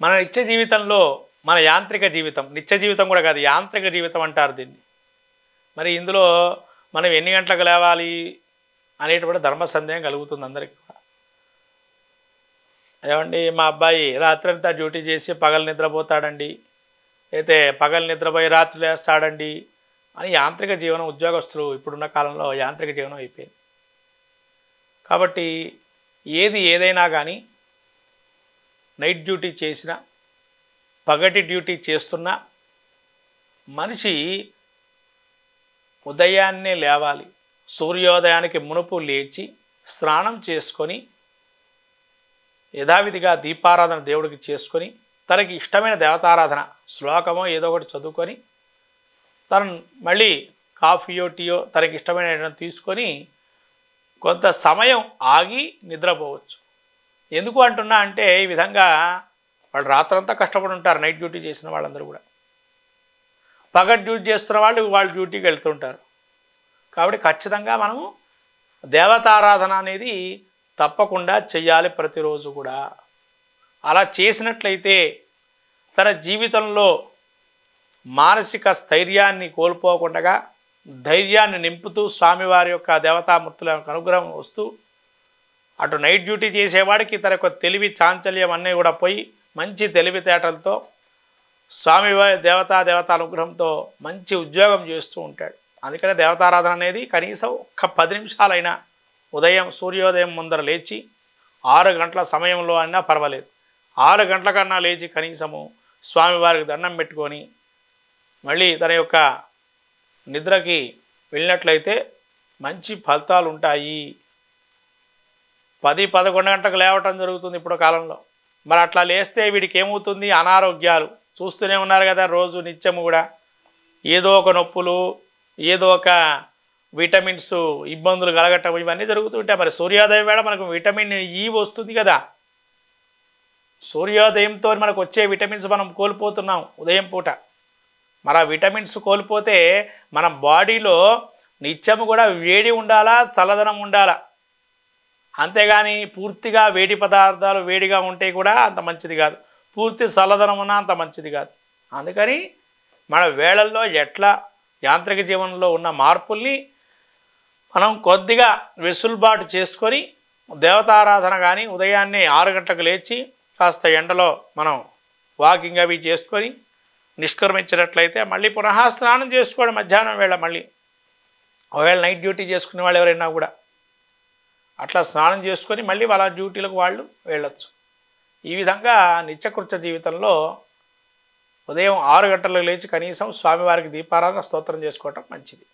మన నిత్య జీవితంలో మన యాంత్రిక జీవితం, నిత్య జీవితం కూడా కాదు, యాంత్రిక జీవితం అంటారు దీన్ని. మరి ఇందులో మనం ఎన్ని గంటలకు లేవాలి అనేటువంటి ధర్మ సందేహం కలుగుతుంది అందరికీ కూడా. ఏమండి మా అబ్బాయి రాత్రంతా డ్యూటీ చేసి పగలు నిద్రపోతాడండి, అయితే పగలు నిద్రపోయి రాత్రి లేస్తాడండి అని యాంత్రిక జీవనం, ఉద్యోగస్తులు ఇప్పుడున్న కాలంలో యాంత్రిక జీవనం అయిపోయింది. కాబట్టి ఏదైనా కానీ నైట్ డ్యూటీ చేసిన, పగటి డ్యూటీ చేస్తున్న మనిషి ఉదయాన్నే లేవాలి. సూర్యోదయానికి మునుపు లేచి స్నానం చేసుకొని యథావిధిగా దీపారాధన దేవుడికి చేసుకొని తనకి ఇష్టమైన దేవతారాధన శ్లోకమో ఏదో ఒకటి చదువుకొని తను మళ్ళీ కాఫీయో టీయో తనకి ఇష్టమైన తీసుకొని కొంత సమయం ఆగి నిద్రపోవచ్చు. ఎందుకు అంటున్నా అంటే ఈ విధంగా వాళ్ళు రాత్రంతా కష్టపడి ఉంటారు, నైట్ డ్యూటీ చేసిన వాళ్ళందరూ కూడా. పగటి డ్యూటీ చేస్తున్న వాళ్ళు డ్యూటీకి వెళ్తుంటారు. కాబట్టి ఖచ్చితంగా మనము దేవతారాధన అనేది తప్పకుండా చెయ్యాలి ప్రతిరోజు కూడా. అలా చేసినట్లయితే తన జీవితంలో మానసిక స్థైర్యాన్ని కోల్పోకుండా ధైర్యాన్ని నింపుతూ స్వామివారి యొక్క దేవతామూర్తుల అనుగ్రహం వస్తూ అటు నైట్ డ్యూటీ చేసేవాడికి తన యొక్క తెలివి చాంచల్యం అన్నీ కూడా పోయి మంచి తెలివితేటలతో స్వామివారి దేవతా అనుగ్రహంతో మంచి ఉద్యోగం చేస్తూ ఉంటాడు. అందుకనే దేవతారాధన అనేది కనీసం ఒక్క 10 నిమిషాలైనా ఉదయం సూర్యోదయం ముందర లేచి 6 గంటల సమయంలో అయినా పర్వాలేదు, 6 గంటల కన్నా లేచి కనీసము స్వామివారికి దండం పెట్టుకొని మళ్ళీ తన యొక్క నిద్రకి వెళ్ళినట్లయితే మంచి ఫలితాలు ఉంటాయి. 10-11 గంటలకు లేవటం జరుగుతుంది ఇప్పుడు కాలంలో. మరి అట్లా లేస్తే వీడికి ఏమవుతుంది? అనారోగ్యాలు చూస్తూనే ఉన్నారు కదా, రోజు నిత్యము కూడా ఏదో ఒక నొప్పులు, ఏదో ఒక విటమిన్స్ ఇబ్బందులు కలగటం ఇవన్నీ జరుగుతుంటాయి. మరి సూర్యోదయం వేళ మనకు విటమిన్ ఈ వస్తుంది కదా, సూర్యోదయంతో మనకు వచ్చే విటమిన్స్ మనం కోల్పోతున్నాం ఉదయం పూట. మరి ఆ విటమిన్స్ కోల్పోతే మన బాడీలో నిత్యము కూడా వేడి ఉండాలా, చల్లదనం ఉండాలా. అంతేగాని పూర్తిగా వేడి పదార్థాలు వేడిగా ఉంటే కూడా అంత మంచిది కాదు, పూర్తి చల్లదనం ఉన్నా అంత మంచిది కాదు. అందుకని మన వేళల్లో ఎట్లా యాంత్రిక జీవనంలో ఉన్న మార్పుల్ని మనం కొద్దిగా వెసులుబాటు చేసుకొని దేవతారాధన కానీ ఉదయాన్నే 6 గంటలకు లేచి కాస్త ఎండలో మనం వాకింగ్ అవి చేసుకొని నిష్క్రమించినట్లయితే మళ్ళీ పునః స్నానం చేసుకోవడం మధ్యాహ్నం వేళ. మళ్ళీ ఒకవేళ నైట్ డ్యూటీ చేసుకునే వాళ్ళు ఎవరైనా కూడా అట్లా స్నానం చేసుకొని మళ్ళీ వాళ్ళ డ్యూటీలకు వాళ్ళు వెళ్ళొచ్చు. ఈ విధంగా నిత్యకృత్య జీవితంలో ఉదయం 6 గంటలకు లేచి కనీసం స్వామివారికి దీపారాధన స్తోత్రం చేసుకోవటం మంచిది.